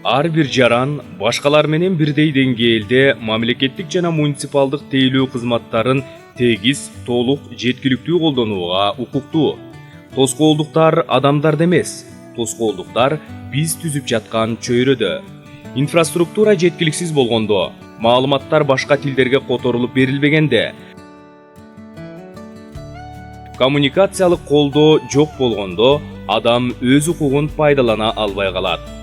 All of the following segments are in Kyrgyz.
Ар бир жаран башкалар менен бирдей деңгээлде мамлекеттик жана муниципалдык тейлөө кызматтарын тегиз, толук, жеткиликтүү колдонууга укуктуу. Тоскоолдуктар адамдарда эмес, тоскоолдуктар биз түзүп жаткан чөйрөдө. Инфраструктура жеткиликсиз болгондо, маалыматтар башка тилдерге которулуп берилбегенде, коммуникациялык колдоо жок болгондо адам өз укугун пайдалана албай калат.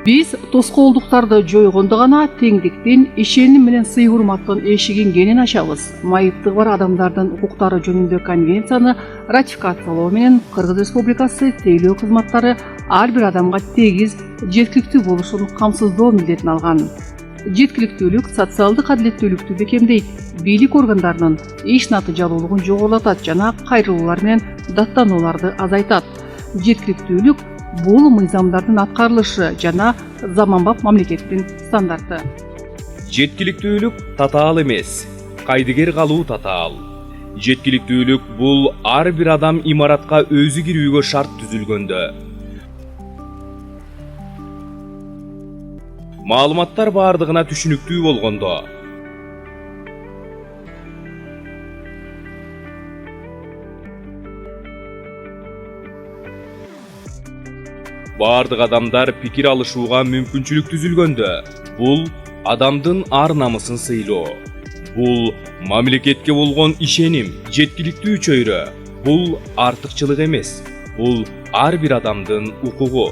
Биз тоскоолдуктарды жойгондо гана теңдиктин, ишеним менен сый урматтын эшигин кенен ачабыз. Майыптыгы бар адамдардын укуктары жөнүндө конвенцияны ратификациялоо менен Кыргыз Республикасы тейлөө кызматтары ар бир адамга тегиз, жеткиликтүү болушун камсыздоо милдетин алган. Жеткиликтүүлүк социалдык адилеттүүлүктү бекемдейт, бийлик органдарынын иш натыйжалуулугун жогорулатат жана кайрылуулар менен даттанууларды азайтат. Жеткиликтүүлүк бул мыйзамдардын аткарылышы жана заманбап мамлекеттин стандарты. Жеткиликтүүлүк татаал эмес, кайдыгер калуу татаал. Жеткиликтүүлүк бул ар бир адам имаратка өзү кирүүгө шарт түзүлгөндө. Маалыматтар бардыгына түшүнүктүү болгондо. Бардык адамдар пикир алышууга мүмкүнчүлүк түзүлгөндө, бул адамдын ар намысын сыйлоо. Бул мамлекетке болгон ишеним, жеткиликтүү чөйрө. Бул артыкчылык эмес, бул ар бир адамдын укугу.